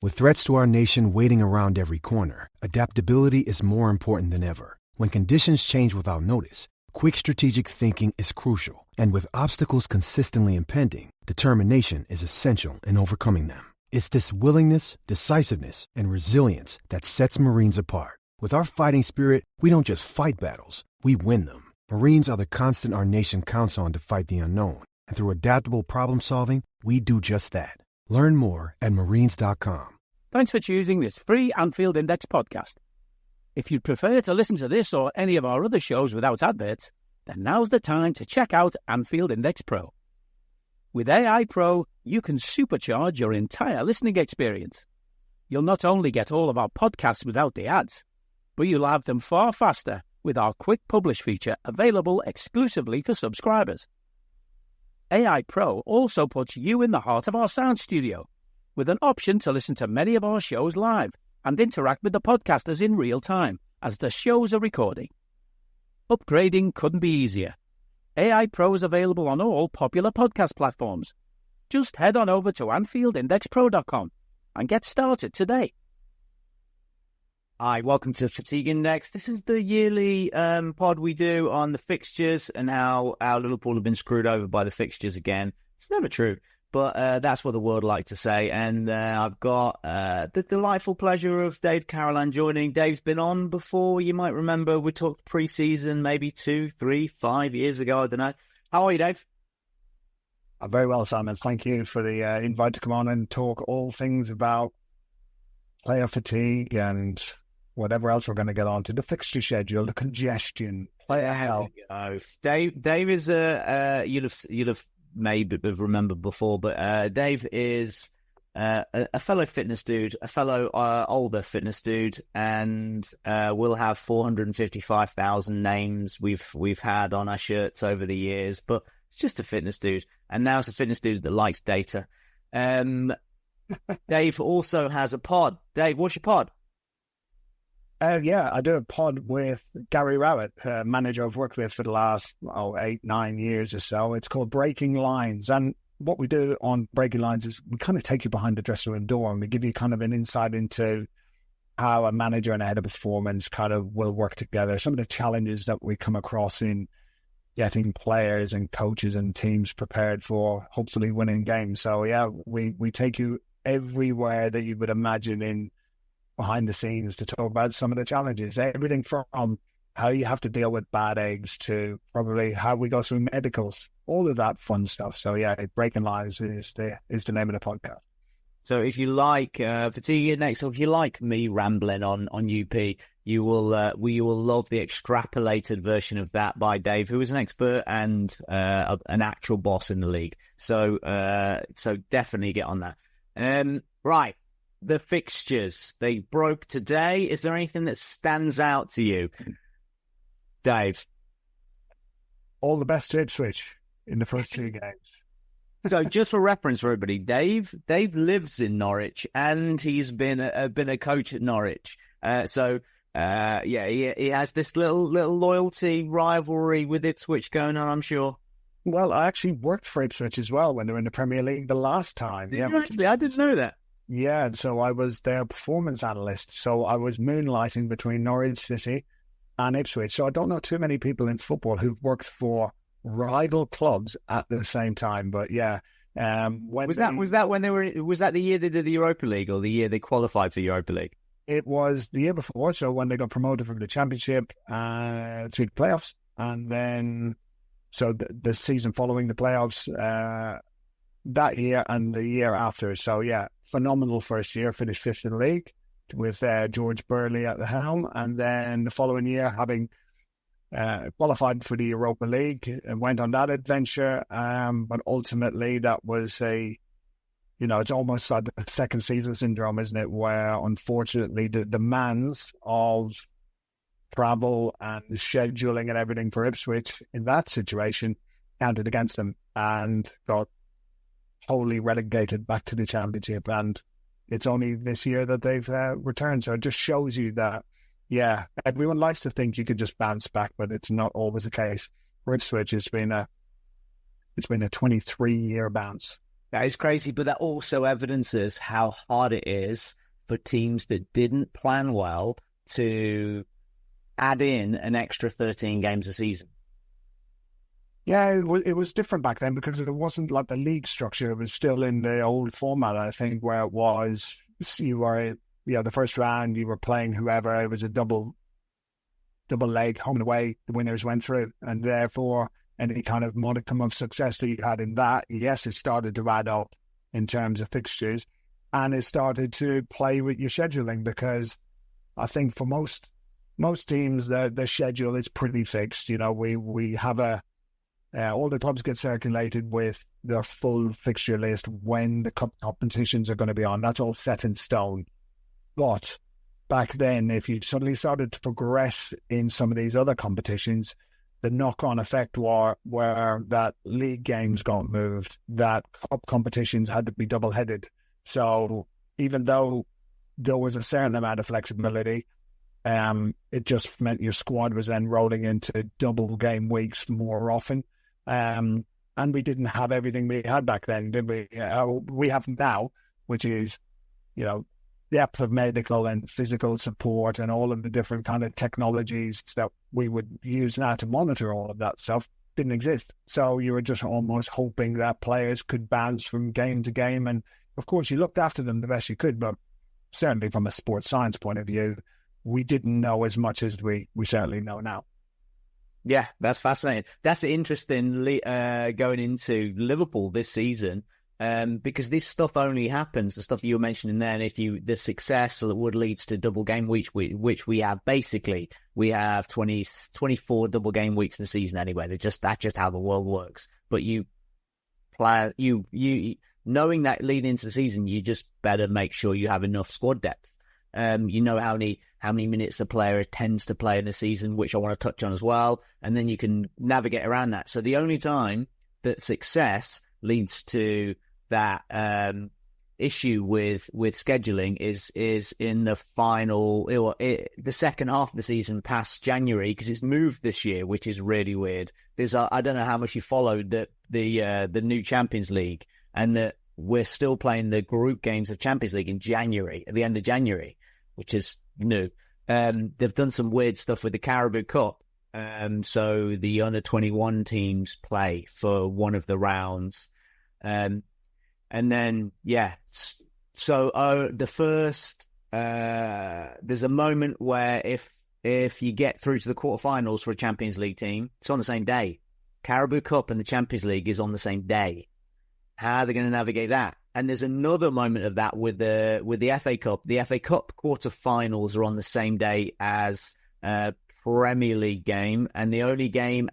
With threats to our nation waiting around every corner, adaptability is more important than ever. When conditions change without notice, quick strategic thinking is crucial. And with obstacles consistently impending, determination is essential in overcoming them. It's this willingness, decisiveness, and resilience that sets Marines apart. With our fighting spirit, we don't just fight battles, we win them. Marines are the constant our nation counts on to fight the unknown. And through adaptable problem solving, we do just that. Learn more at marines.com. Thanks for choosing this free Anfield Index podcast. If you'd prefer to listen to this or any of our other shows without adverts, then now's the time to check out Anfield Index Pro. With AI Pro, you can supercharge your entire listening experience. You'll not only get all of our podcasts without the ads, but you'll have them far faster with our Quick Publish feature available exclusively for subscribers. AI Pro also puts you in the heart of our sound studio, with an option to listen to many of our shows live and interact with the podcasters in real time as the shows are recording. Upgrading couldn't be easier. AI Pro is available on all popular podcast platforms. Just head on over to AnfieldIndexPro.com and get started today. Hi, welcome to Fatigue Index. This is the yearly pod we do on the fixtures and how our Liverpool have been screwed over by the fixtures again. It's never true, but that's what the world like to say. And I've got the delightful pleasure of Dave Carolan joining. Dave's been on before. You might remember we talked pre-season maybe 2, 3, 5 years ago. I don't know. How are you, Dave? I'm very well, Simon. Thank you for the invite to come on and talk all things about player fatigue and whatever else we're going to get on to, the fixture schedule, the congestion, player health. Dave is you'll have maybe remembered before, but Dave is a fellow fitness dude, a fellow older fitness dude, and we'll have 455,000 names we've had on our shirts over the years, but it's just a fitness dude, and now it's a fitness dude that likes data. Dave also has a pod. Dave, what's your pod? Yeah, I do a pod with Gary Rowett, a manager I've worked with for the last 8, 9 years or so. It's called Breaking Lines. And what we do on Breaking Lines is we kind of take you behind the dressing room door and we give you kind of an insight into how a manager and a head of performance kind of will work together. Some of the challenges that we come across in getting players and coaches and teams prepared for hopefully winning games. So, yeah, we take you everywhere that you would imagine in behind the scenes to talk about some of the challenges, everything from how you have to deal with bad eggs to probably how we go through medicals, all of that fun stuff. So yeah, Breaking Lines is the name of the podcast. So if you like Fatigue Index, or if you like me rambling on UP, you will love the extrapolated version of that by Dave, who is an expert and an actual boss in the league. So definitely get on that. Right. The fixtures, they broke today. Is there anything that stands out to you, Dave? All the best to Ipswich in the first 2 games. So just for reference for everybody, Dave lives in Norwich and he's been a coach at Norwich. He has this little loyalty rivalry with Ipswich going on, I'm sure. Well, I actually worked for Ipswich as well when they were in the Premier League the last time. Did you actually? I didn't know that. Yeah, so I was their performance analyst. So I was moonlighting between Norwich City and Ipswich. So I don't know too many people in football who've worked for rival clubs at the same time. But yeah, was that the year they did the Europa League or the year they qualified for Europa League? It was the year before. So when they got promoted from the Championship to the playoffs, and then so the season following the playoffs that year and the year after. So yeah, phenomenal first year, finished 5th in the league with George Burley at the helm. And then the following year, having qualified for the Europa League and went on that adventure. But ultimately that was it's almost like the second season syndrome, isn't it? Where unfortunately the demands of travel and scheduling and everything for Ipswich in that situation counted against them and got wholly relegated back to the Championship, and it's only this year that they've returned. So it just shows you that, yeah, everyone likes to think you could just bounce back, but it's not always the case. For Ipswich, it's been a 23-year bounce. That is crazy, but that also evidences how hard it is for teams that didn't plan well to add in an extra 13 games a season. Yeah, it was different back then because it wasn't like the league structure. It was still in the old format, I think, where it was you were, the first round you were playing whoever. It was a double leg, home and away. The winners went through, and therefore any kind of modicum of success that you had in that, yes, it started to add up in terms of fixtures, and it started to play with your scheduling because I think for most teams, their schedule is pretty fixed. We have all the clubs get circulated with their full fixture list when the cup competitions are going to be on. That's all set in stone. But back then, if you suddenly started to progress in some of these other competitions, the knock-on effect were that league games got moved, that cup competitions had to be double-headed. So even though there was a certain amount of flexibility, it just meant your squad was then rolling into double game weeks more often. And we didn't have everything we had back then, did we? We have now, which is, depth of medical and physical support and all of the different kind of technologies that we would use now to monitor all of that stuff didn't exist. So you were just almost hoping that players could bounce from game to game. And of course, you looked after them the best you could, but certainly from a sports science point of view, we didn't know as much as we certainly know now. Yeah, that's fascinating. That's interesting going into Liverpool this season, because this stuff only happens, the stuff you were mentioning there, and the success that would lead to double game weeks, which we have basically, we have 24 double game weeks in the season anyway. That's just how the world works. But you knowing that leading into the season, you just better make sure you have enough squad depth. You know how many minutes a player tends to play in a season, which I want to touch on as well, and then you can navigate around that. So the only time that success leads to that issue with scheduling is in the the second half of the season past January, because it's moved this year, which is really weird. I don't know how much you followed the new Champions League, and that we're still playing the group games of Champions League in January, at the end of January, which is new. They've done some weird stuff with the Carabao Cup. So the under 21 teams play for one of the rounds. And then, so the first, there's a moment where if you get through to the quarterfinals for a Champions League team, it's on the same day. Carabao Cup and the Champions League is on the same day. How are they going to navigate that? And there's another moment of that with the FA Cup. The FA Cup quarterfinals are on the same day as Premier League game, and the only game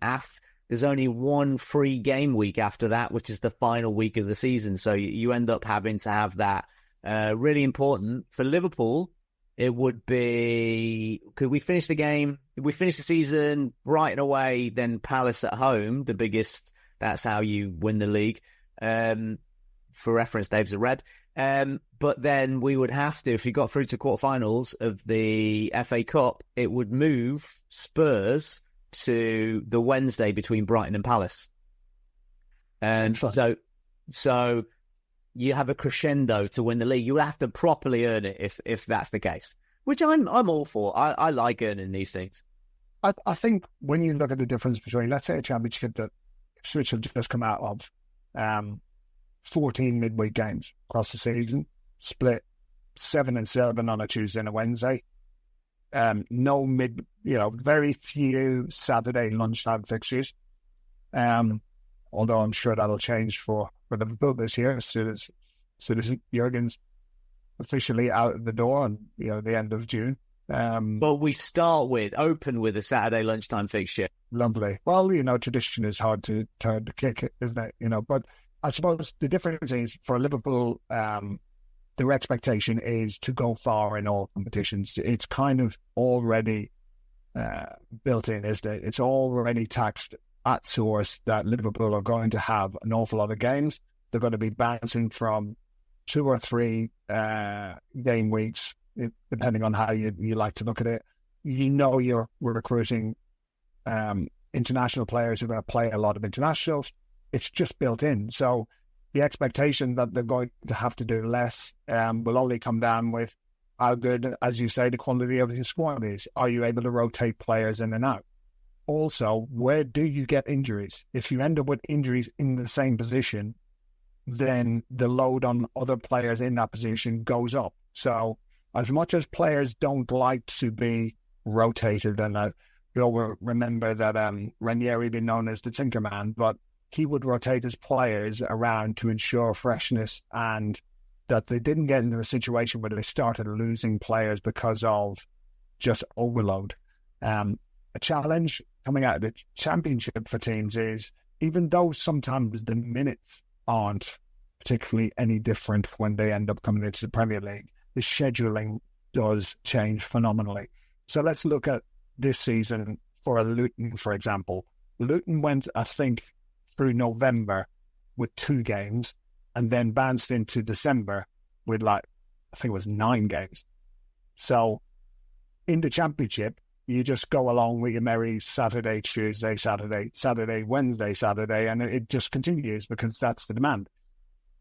there's only one free game week after that, which is the final week of the season. So you end up having to have that. Really important for Liverpool. It would be, could we finish the game? If we finish the season Brighton away, then Palace at home, the biggest. That's how you win the league. For reference, Dave's a red. But then we would have to, if we got through to quarterfinals of the FA Cup, it would move Spurs to the Wednesday between Brighton and Palace. So you have a crescendo to win the league. You have to properly earn it if that's the case, which I'm all for. I like earning these things. I think when you look at the difference between, let's say, a championship that Ipswich have just come out of, 14 midweek games across the season, split 7 and 7 on a Tuesday and a Wednesday. Very few Saturday lunchtime fixtures. Although I'm sure that'll change for Liverpool this year as soon as Jurgen's officially out of the door on the end of June. But we open with a Saturday lunchtime fixture. Lovely. Well, tradition is hard to turn to kick, isn't it? But I suppose the difference is for Liverpool, their expectation is to go far in all competitions. It's kind of already built in, isn't it? It's already taxed at source that Liverpool are going to have an awful lot of games. They're going to be bouncing from 2 or 3 game weeks, depending on how you like to look at it. We're recruiting international players who are going to play a lot of internationals. It's just built in. So the expectation that they're going to have to do less will only come down with how good, as you say, the quality of your squad is. Are you able to rotate players in and out? Also, where do you get injuries? If you end up with injuries in the same position, then the load on other players in that position goes up. So as much as players don't like to be rotated, and you'll remember that Ranieri been known as the Tinker Man, but he would rotate his players around to ensure freshness and that they didn't get into a situation where they started losing players because of just overload. A challenge coming out of the Championship for teams is, even though sometimes the minutes aren't particularly any different when they end up coming into the Premier League, the scheduling does change phenomenally. So let's look at this season for a Luton, for example. Luton went, I think, through November with 2 games and then bounced into December with I think it was 9 games. So in the Championship, you just go along with your merry Saturday, Tuesday, Saturday, Wednesday, Saturday, and it just continues because that's the demand.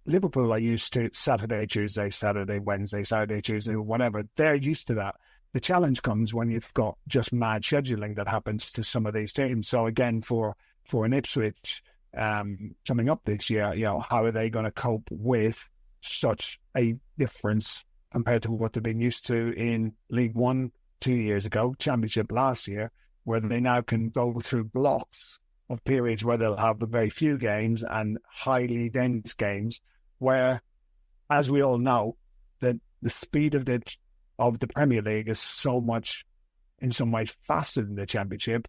Liverpool are used to Saturday, Tuesday, Saturday, Wednesday, Saturday, Tuesday, whatever. They're used to that. The challenge comes when you've got just mad scheduling that happens to some of these teams. So again, for an Ipswich coming up this year, how are they going to cope with such a difference compared to what they've been used to in League One 2 years ago, Championship last year, where they now can go through blocks of periods where they'll have very few games and highly dense games, where, as we all know, that the speed of the Premier League is so much, in some ways, faster than the Championship.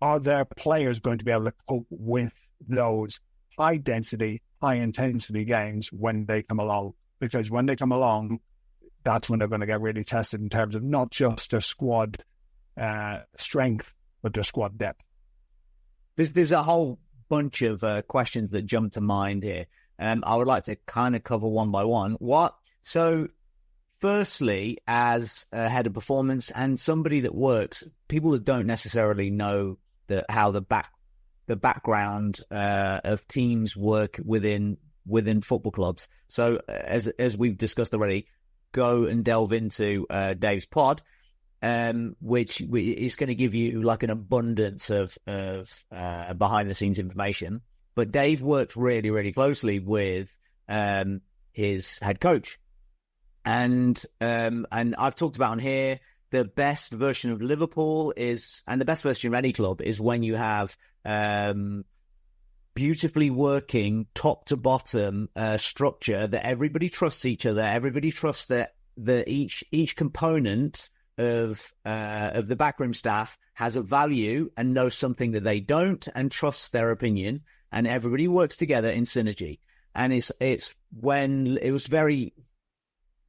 Are their players going to be able to cope with those high-density, high-intensity games when they come along? Because when they come along, that's when they're going to get really tested in terms of not just their squad strength, but their squad depth. There's a whole bunch of questions that jump to mind here. I would like to kind of cover one by one. So firstly, as a head of performance and somebody that works, people that don't necessarily know how the background of teams work within football clubs. So as we've discussed already, go and delve into Dave's pod, which is going to give you like an abundance of behind the scenes information. But Dave works really, really closely with his head coach. And I've talked about on here, the best version of Liverpool and the best version of any club is when you have beautifully working top to bottom structure that everybody trusts each other. Everybody trusts that each component of the backroom staff has a value and knows something that they don't and trusts their opinion, and everybody works together in synergy. And it's when it was very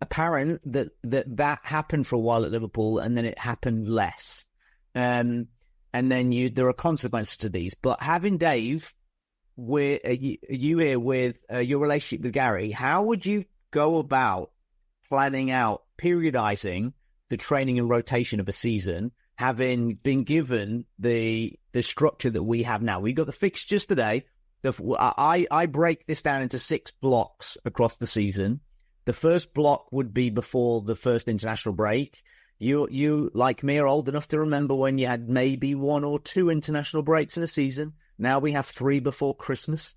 apparent that happened for a while at Liverpool, and then it happened less. And then there are consequences to these. But having Dave, you here with your relationship with Gary, how would you go about planning out, periodizing the training and rotation of a season, having been given the structure that we have now? We got the fixtures today. I break this down into 6 blocks across the season. The first block would be before the first international break. You, like me, are old enough to remember when you had maybe 1 or 2 international breaks in a season. Now we have 3 before Christmas,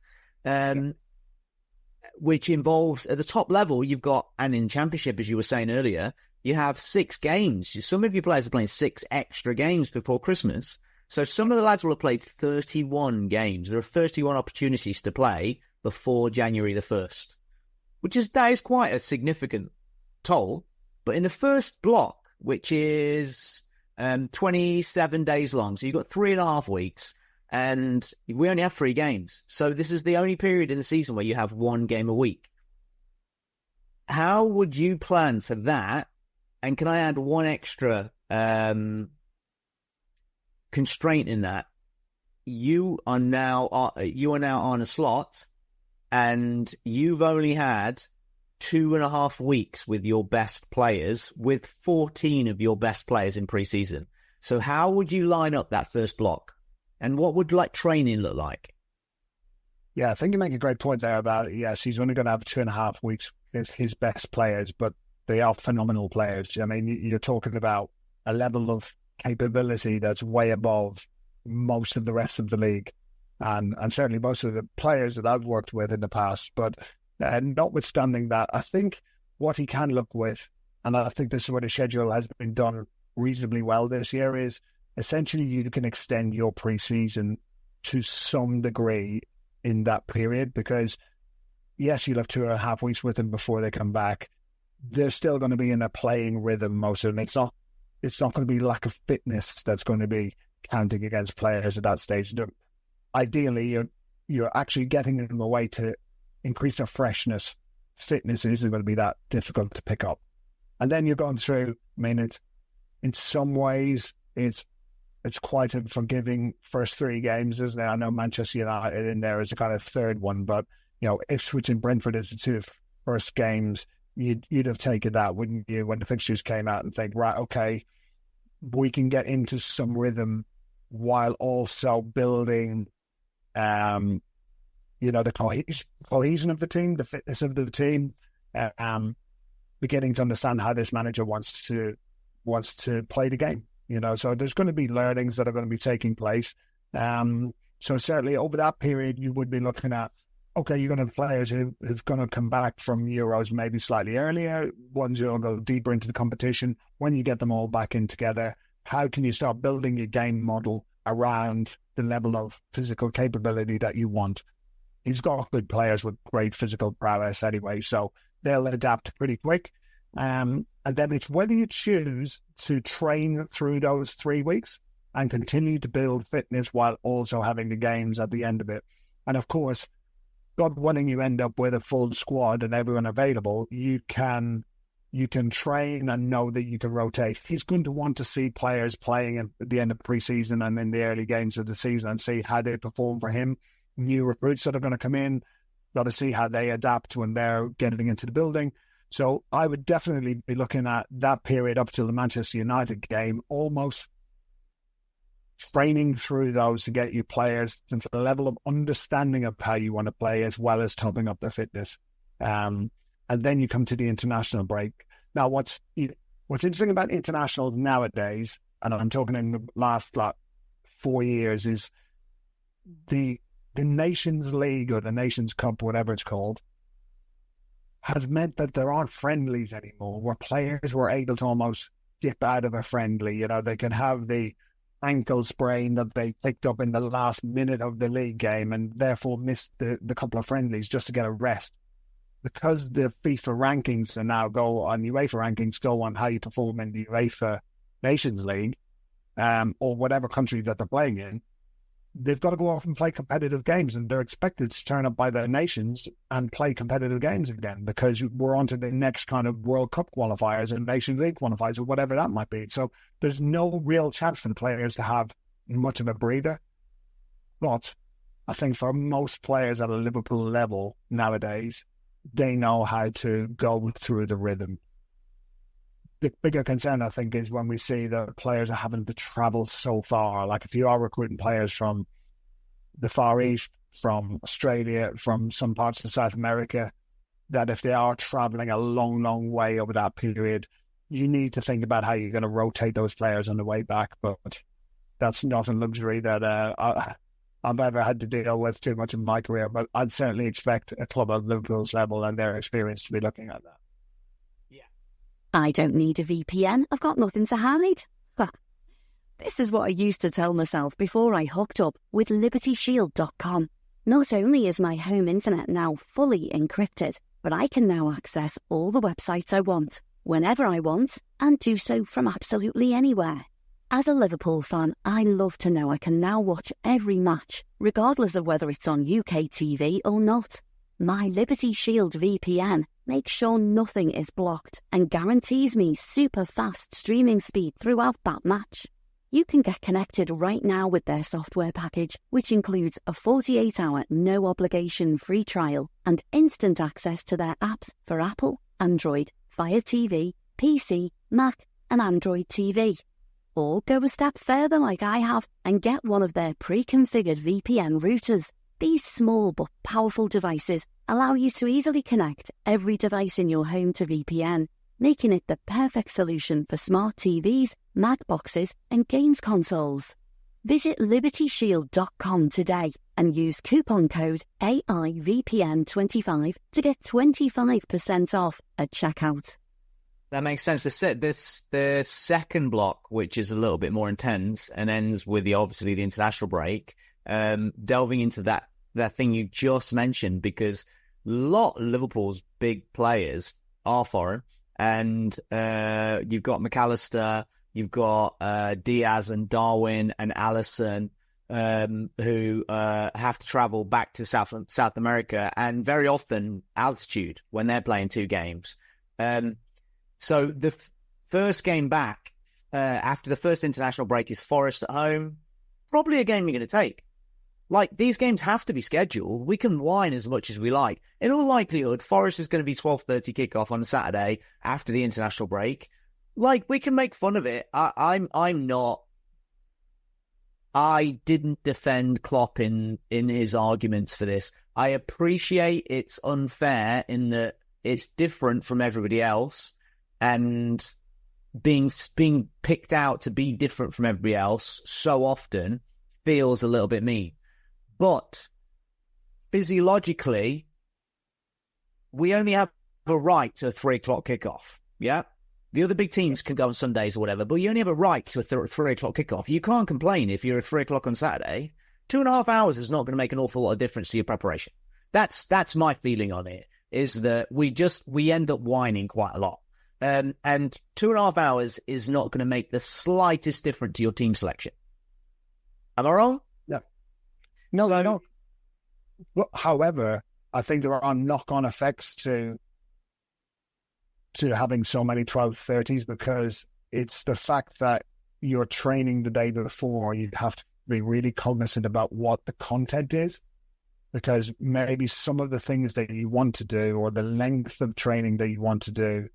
which involves, at the top level, you've got, and in Championship, as you were saying earlier, you have 6 games. Some of your players are playing 6 extra games before Christmas. So some of the lads will have played 31 games. There are 31 opportunities to play before January the 1st, that is quite a significant toll. But in the first block, which is 27 days long, so you've got 3.5 weeks, and we only have 3 games. So this is the only period in the season where you have 1 game a week. How would you plan for that? And can I add one extra constraint in that? You are now on a slot, and you've only had 2.5 weeks with your best players, with 14 of your best players in pre-season. So how would you line up that first block? And what would training look like? Yeah, I think you make a great point there about, yes, he's only going to have 2.5 weeks with his best players, but they are phenomenal players. I mean, you're talking about a level of capability that's way above most of the rest of the league, and certainly most of the players that I've worked with in the past. But notwithstanding that, I think what he can look with, and I think this is where the schedule has been done reasonably well this year, is essentially you can extend your pre-season to some degree in that period, because yes, you'll have 2.5 weeks with them before they come back. They're still going to be in a playing rhythm, most of them. It's not going to be lack of fitness that's going to be counting against players at that stage. Ideally, you're actually getting them away to increase their freshness. Fitness isn't going to be that difficult to pick up. And then you're going through, I mean, in some ways, it's quite a forgiving first 3 games, isn't it? I know Manchester United in there is a kind of third one, but, Ipswich and Brentford as the 2 first games, you'd have taken that, wouldn't you, when the fixtures came out, and think, right, okay, we can get into some rhythm while also building, the cohesion of the team, the fitness of the team, beginning to understand how this manager wants to play the game. So there's going to be learnings that are going to be taking place. So certainly over that period, you would be looking at, okay, you're going to have players who've going to come back from Euros maybe slightly earlier, ones who will go deeper into the competition. When you get them all back in together, how can you start building your game model around the level of physical capability that you want? He's got good players with great physical prowess anyway, so they'll adapt pretty quick. And then it's whether you choose to train through those 3 weeks and continue to build fitness while also having the games at the end of it. And of course, God willing, you end up with a full squad and everyone available, you can train and know that you can rotate. He's going to want to see players playing at the end of pre-season and in the early games of the season and see how they perform for him. New recruits that are going to come in, got to see how they adapt when they're getting into the building. So I would definitely be looking at that period up till the Manchester United game, almost training through those to get you players into the level of understanding of how you want to play, as well as topping up their fitness. And then you come to the international break. Now, what's interesting about internationals nowadays, and I'm talking in the last 4 years, is the Nations League or the Nations Cup, whatever it's called, has meant that there aren't friendlies anymore, where players were able to almost dip out of a friendly. They can have the ankle sprain that they picked up in the last minute of the league game and therefore missed the couple of friendlies just to get a rest. Because the FIFA rankings are now UEFA rankings go on how you perform in the UEFA Nations League, or whatever country that they're playing in, they've got to go off and play competitive games, and they're expected to turn up by their nations and play competitive games again, because we're on to the next kind of World Cup qualifiers and Nations League qualifiers or whatever that might be. So there's no real chance for the players to have much of a breather. But I think for most players at a Liverpool level nowadays, they know how to go through the rhythm. The bigger concern, I think, is when we see that players are having to travel so far. Like if you are recruiting players from the Far East, from Australia, from some parts of South America, that if they are traveling a long, long way over that period, you need to think about how you're going to rotate those players on the way back. But that's not a luxury that I've ever had to deal with too much in my career. But I'd certainly expect a club at Liverpool's level and their experience to be looking at that. I don't need a VPN. I've got nothing to hide. This is what I used to tell myself before I hooked up with LibertyShield.com. Not only is my home internet now fully encrypted, but I can now access all the websites I want, whenever I want, and do so from absolutely anywhere. As a Liverpool fan, I love to know I can now watch every match, regardless of whether it's on UK TV or not. My Liberty Shield VPN makes sure nothing is blocked and guarantees me super fast streaming speed throughout that match. You can get connected right now with their software package, which includes a 48-hour no-obligation free trial and instant access to their apps for Apple, Android, Fire TV, PC, Mac and Android TV. Or go a step further like I have and get one of their pre-configured VPN routers. These small but powerful devices allow you to easily connect every device in your home to VPN, making it the perfect solution for smart TVs, Mac boxes, and games consoles. Visit libertyshield.com today and use coupon code AIVPN25 to get 25% off at checkout. That makes sense. The second block, which is a little bit more intense and ends with obviously the international break, delving into that thing you just mentioned, because a lot of Liverpool's big players are foreign, and you've got McAllister, you've got Diaz and Darwin and Alisson, who have to travel back to South America, and very often altitude when they're playing two games. So the first game back after the first international break is Forest at home. Probably a game you're going to take. Like, these games have to be scheduled. We can whine as much as we like. In all likelihood, Forest is going to be 12:30 kickoff on Saturday after the international break. Like, we can make fun of it. I'm not. I didn't defend Klopp in his arguments for this. I appreciate it's unfair in that it's different from everybody else, and being picked out to be different from everybody else so often feels a little bit mean. But physiologically, we only have a right to a 3 o'clock kickoff. Yeah. The other big teams can go on Sundays or whatever, but you only have a right to a 3 o'clock kickoff. You can't complain if you're at 3 o'clock on Saturday. 2.5 hours is not going to make an awful lot of difference to your preparation. That's my feeling on it, is that we end up whining quite a lot. And 2.5 hours is not going to make the slightest difference to your team selection. Am I wrong? No, I don't. Well, however, I think there are knock-on effects to having so many 12:30s, because it's the fact that you're training the day before. You have to be really cognizant about what the content is, because maybe some of the things that you want to do or the length of training that you want to do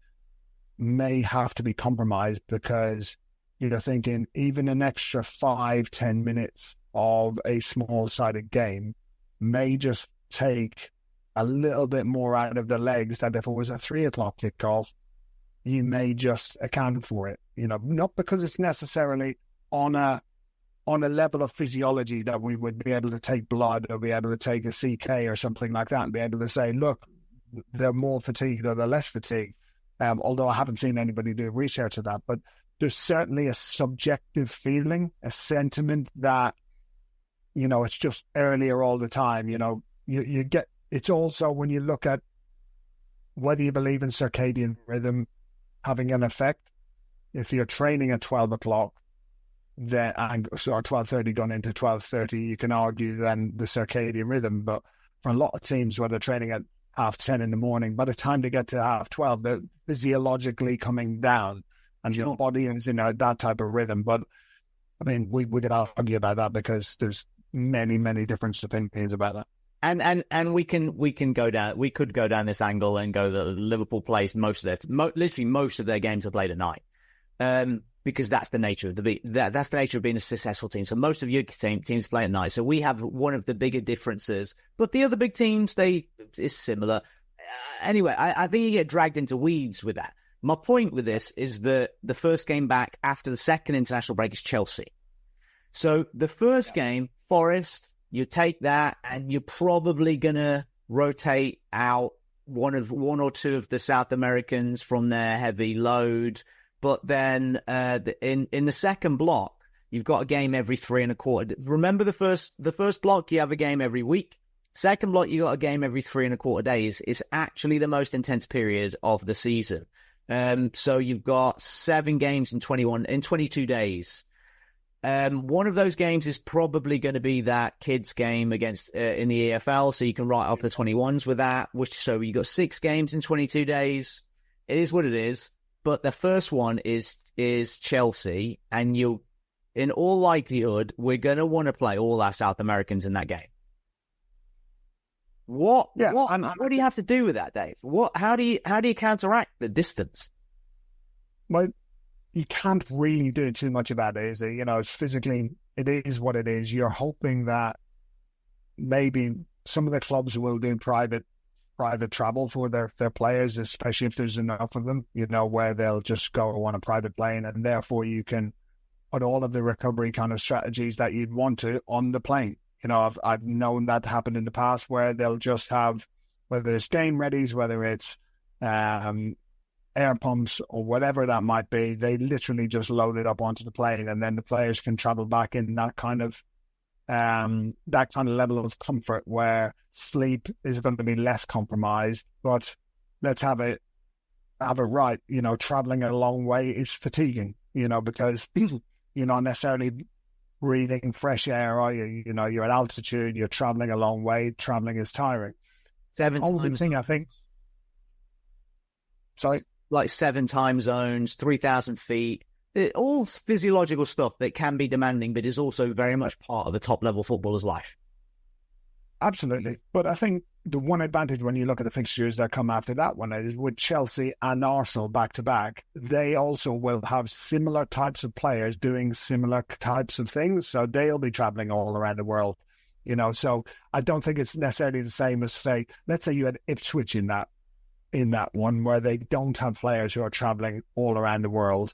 may have to be compromised, because you're thinking even an extra 5-10 minutes of a small-sided game may just take a little bit more out of the legs that if it was a 3 o'clock kickoff, you may just account for it. Not because it's necessarily on a level of physiology that we would be able to take blood or be able to take a CK or something like that and be able to say, look, they're more fatigued or they're less fatigued. Although I haven't seen anybody do research of that, but there's certainly a subjective feeling, a sentiment that, it's just earlier all the time. You get, it's also when you look at whether you believe in circadian rhythm having an effect. If you're training at 12 o'clock, then, or 12:30 going into 12:30, you can argue then the circadian rhythm. But for a lot of teams where they're training at 10:30 in the morning, by the time they get to 12:30, they're physiologically coming down, and your body is in that type of rhythm. But I mean, we could argue about that because there's many different opinions about that. And we could go down this angle and go that Liverpool plays literally most of their games are played at night, because that's the nature of that's the nature of being a successful team. So most of your teams play at night. So we have one of the bigger differences, but the other big teams, it's similar. Anyway, I think you get dragged into weeds with that. My point with this is that the first game back after the second international break is Chelsea. So the first game, Forest, you take that and you're probably going to rotate out one or two of the South Americans from their heavy load. But then in the second block, you've got a game every 3.25. Remember the first block, you have a game every week. Second block, you got a game every 3.25 days. It's actually the most intense period of the season. So you've got 7 games in 22 days. One of those games is probably going to be that kids game against in the EFL, so you can write off the 21s with that. So you got 6 games in 22 days. It is what it is. But the first one is Chelsea, and in all likelihood, we're going to want to play all our South Americans in that game. What do you have to do with that, Dave? How do you counteract the distance? Well, you can't really do too much about it, is it? It's physically, it is what it is. You're hoping that maybe some of the clubs will do private travel for their players, especially if there's enough of them, where they'll just go on a private plane, and therefore you can put all of the recovery kind of strategies that you'd want to on the plane. I've known that happen in the past where they'll just have, whether it's game readies, whether it's air pumps or whatever that might be, they literally just load it up onto the plane, and then the players can travel back in that kind of level of comfort where sleep is going to be less compromised. But let's have it right. Traveling a long way is fatiguing, because you're not necessarily breathing fresh air, are you? You're at altitude, you're traveling a long way. Traveling is tiring. 7 Only times. thing I think. Sorry? Like 7 time zones, 3,000 feet. All physiological stuff that can be demanding, but is also very much part of a top-level footballer's life. Absolutely. But I think the one advantage when you look at the fixtures that come after that one is with Chelsea and Arsenal back-to-back, they also will have similar types of players doing similar types of things. So they'll be travelling all around the world. So I don't think it's necessarily the same as, say, let's say you had Ipswich in that one where they don't have players who are travelling all around the world.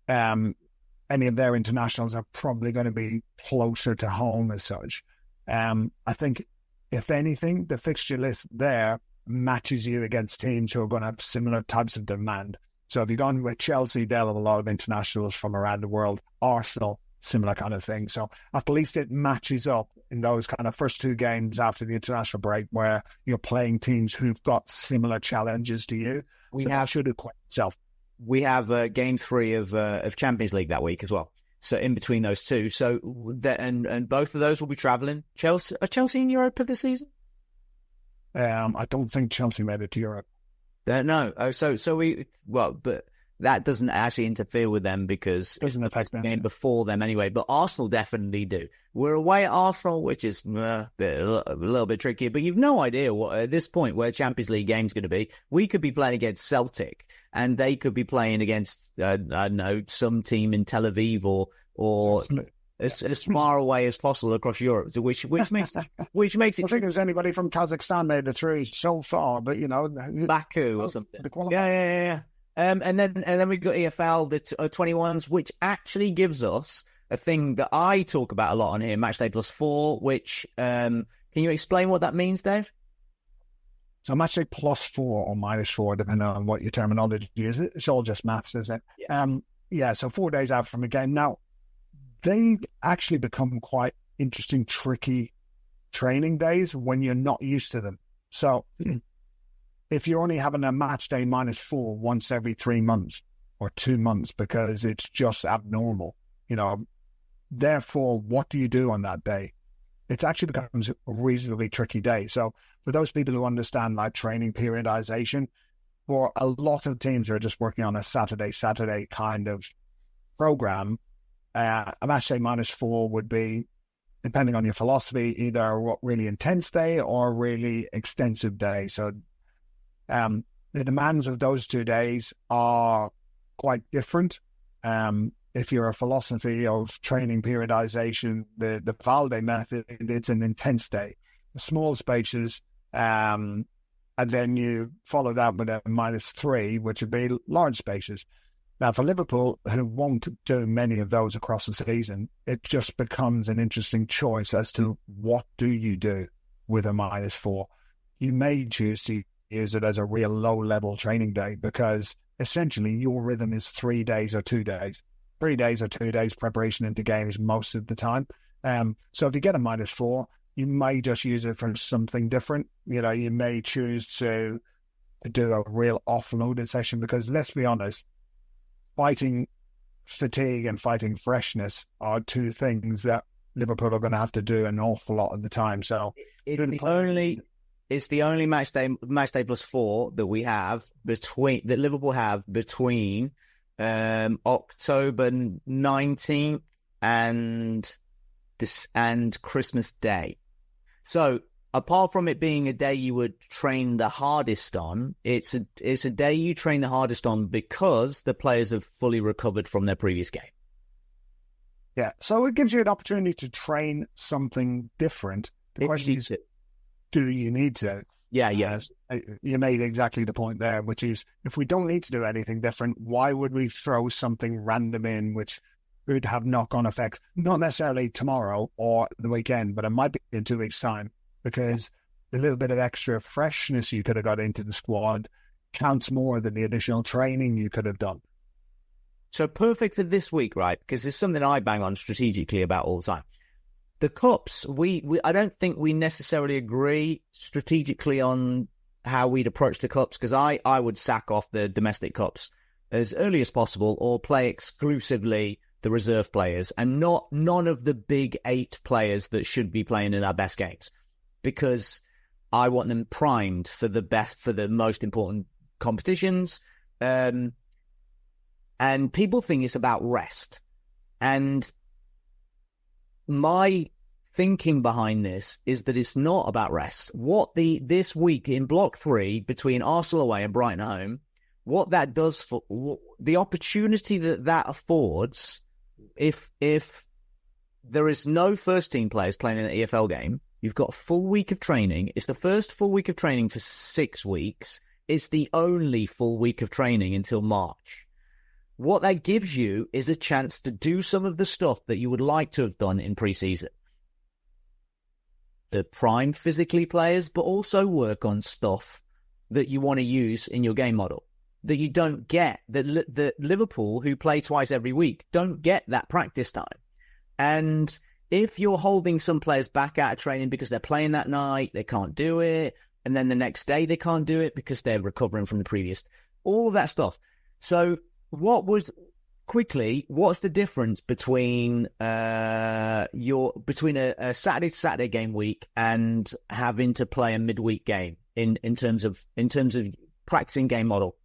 Any of their internationals are probably going to be closer to home as such. I think, if anything, the fixture list there matches you against teams who are going to have similar types of demand. So if you're going with Chelsea, they'll have a lot of internationals from around the world. Arsenal, similar kind of thing. So at least it matches up in those kind of first 2 games after the international break where you're playing teams who've got similar challenges to you. That should equate itself. We have game 3 of Champions League that week as well. So in between those two, and both of those will be travelling. Are Chelsea in Europa this season? I don't think Chelsea made it to Europe. No. But that doesn't actually interfere with them because it doesn't affect them. Game before them anyway. But Arsenal definitely do. We're away at Arsenal, which is a little bit trickier. But you've no idea what at this point where Champions League game's going to be. We could be playing against Celtic, and they could be playing against I don't know, some team in Tel Aviv or as far away as possible across Europe. Which makes it. I think there's anybody from Kazakhstan made it through so far, but Baku or something. Yeah. And then we've got EFL, the 21s, which actually gives us a thing that I talk about a lot on here, Matchday +4, which, can you explain what that means, Dave? So Matchday +4 or -4, depending on what your terminology is. It's all just maths, isn't it? Yeah. So 4 days out from a game. Now, they actually become quite interesting, tricky training days when you're not used to them. So if you're only having a match day -4 once every 3 months or 2 months because it's just abnormal, therefore, what do you do on that day? It actually becomes a reasonably tricky day. So for those people who understand like training periodization, for a lot of teams who are just working on a Saturday kind of program, a match day -4 would be, depending on your philosophy, either a really intense day or a really extensive day. So the demands of those 2 days are quite different. If you're a philosophy of training periodization, the Valde method, it's an intense day, small spaces, and then you follow that with a -3, which would be large spaces. Now, for Liverpool, who won't do many of those across the season, it just becomes an interesting choice as to what do you do with a -4. You may choose to use it as a real low-level training day because essentially your rhythm is 3 days or 2 days. 3 days or 2 days preparation into games most of the time. So if you get a -4, you may just use it for something different. You may choose to do a real offloaded session because, let's be honest, fighting fatigue and fighting freshness are 2 things that Liverpool are going to have to do an awful lot of the time. So it's the only match day +4 that we have that Liverpool have between October 19th and Christmas Day. So apart from it being a day you would train the hardest on, it's a day you train the hardest on because the players have fully recovered from their previous game. Yeah, so it gives you an opportunity to train something different The question is, do you need to? Yeah. You made exactly the point there, which is, if we don't need to do anything different, why would we throw something random in which could have knock-on effects? Not necessarily tomorrow or the weekend, but it might be in 2 weeks' time, because the little bit of extra freshness you could have got into the squad counts more than the additional training you could have done. So perfect for this week, right? Because it's something I bang on strategically about all the time. The cups, I don't think we necessarily agree strategically on how we'd approach the cups, because I would sack off the domestic cups as early as possible, or play exclusively the reserve players and none of the big 8 players that should be playing in our best games, because I want them primed for the most important competitions. And people think it's about rest. And my thinking behind this is that it's not about rest. This week in Block 3 between Arsenal away and Brighton at home, what that does for the opportunity that affords, if there is no first team players playing in the EFL game, you've got a full week of training. It's the first full week of training for 6 weeks. It's the only full week of training until March. What that gives you is a chance to do some of the stuff that you would like to have done in pre-season. The prime physically players, but also work on stuff that you want to use in your game model that you don't get. That Liverpool, who play twice every week, don't get that practice time. And if you're holding some players back out of training because they're playing that night, they can't do it, and then the next day they can't do it because they're recovering from the previous, all of that stuff. So what's the difference between a Saturday to Saturday game week and having to play a midweek game in terms of practicing game model?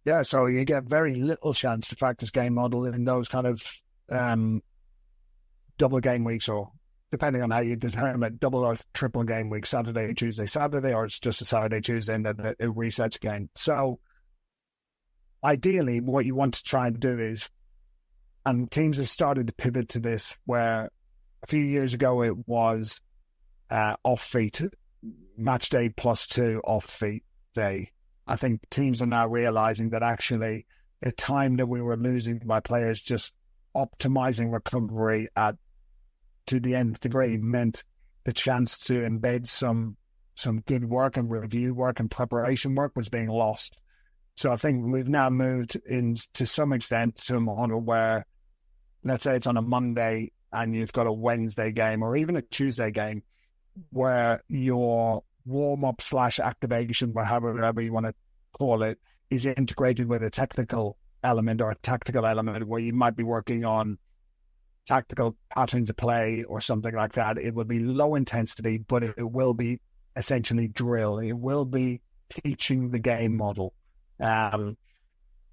Yeah, so you get very little chance to practice game model in those kind of double game weeks, or depending on how you determine it, double or triple game week, Saturday, Tuesday, Saturday, or it's just a Saturday, Tuesday, and then it resets again. So ideally, what you want to try and do is, and teams have started to pivot to this, where a few years ago it was off feet, match day +2 off feet day. I think teams are now realizing that actually the time that we were losing by players just optimizing recovery to the nth degree meant the chance to embed some good work and review work and preparation work was being lost. So I think we've now moved in to some extent to a model where, let's say it's on a Monday and you've got a Wednesday game or even a Tuesday game, where your warm-up / activation, whatever you want to call it, is integrated with a technical element or a tactical element, where you might be working on tactical patterns of play or something like that. It will be low intensity, but it will be essentially drill. It will be teaching the game model. The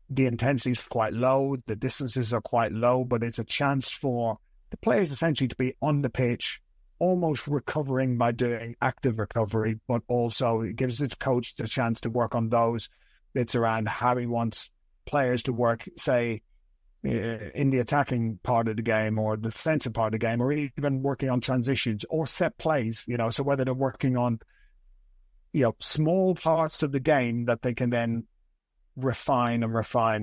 intensity is quite low, the distances are quite low, but it's a chance for the players essentially to be on the pitch, almost recovering by doing active recovery, but also it gives the coach the chance to work on those bits around how he wants players to work, say, in the attacking part of the game or the defensive part of the game, or even working on transitions or set plays, so whether they're working on, small parts of the game that they can then refine,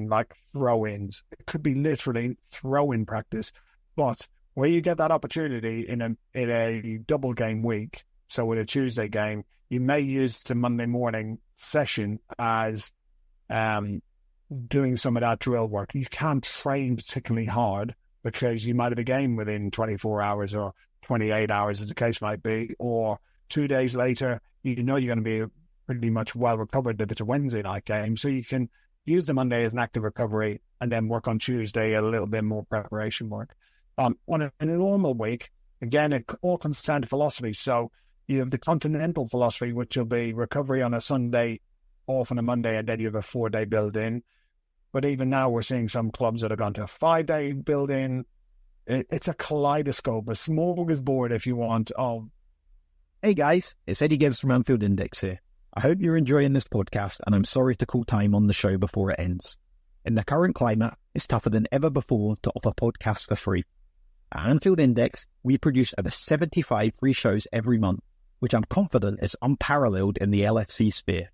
like throw-ins. It could be literally throw-in practice, but where you get that opportunity in a double game week, so with a Tuesday game, you may use the Monday morning session as doing some of that drill work. You can't train particularly hard because you might have a game within 24 hours or 28 hours, as the case might be, or 2 days later, you're going to be pretty much well recovered if it's a Wednesday night game. So you can use the Monday as an active recovery and then work on Tuesday a little bit more preparation work. On a normal week, again, it all comes down to philosophy. So you have the continental philosophy, which will be recovery on a Sunday, off on a Monday, and then you have a 4-day build-in. But even now, we're seeing some clubs that have gone to a 5-day build-in. It's a kaleidoscope, a smorgasbord, if you want. Hey guys, it's Eddie Gibbs from Anfield Index here. I hope you're enjoying this podcast, and I'm sorry to call time on the show before it ends. In the current climate, it's tougher than ever before to offer podcasts for free. At Anfield Index, we produce over 75 free shows every month, which I'm confident is unparalleled in the LFC sphere.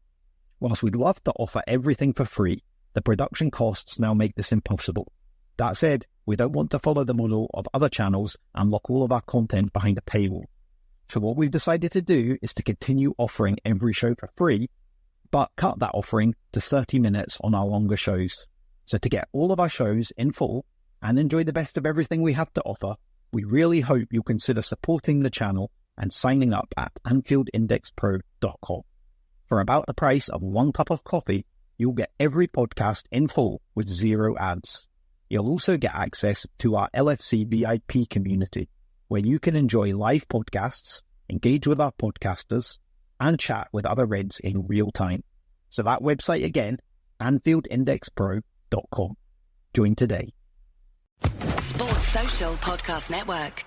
Whilst we'd love to offer everything for free, the production costs now make this impossible. That said, we don't want to follow the model of other channels and lock all of our content behind a paywall. So what we've decided to do is to continue offering every show for free, but cut that offering to 30 minutes on our longer shows. So to get all of our shows in full and enjoy the best of everything we have to offer, we really hope you'll consider supporting the channel and signing up at AnfieldIndexPro.com. For about the price of 1 cup of coffee, you'll get every podcast in full with 0 ads. You'll also get access to our LFC VIP community, where you can enjoy live podcasts, engage with our podcasters, and chat with other Reds in real time. So that website again, AnfieldIndexPro.com. Join today. Sports Social Podcast Network.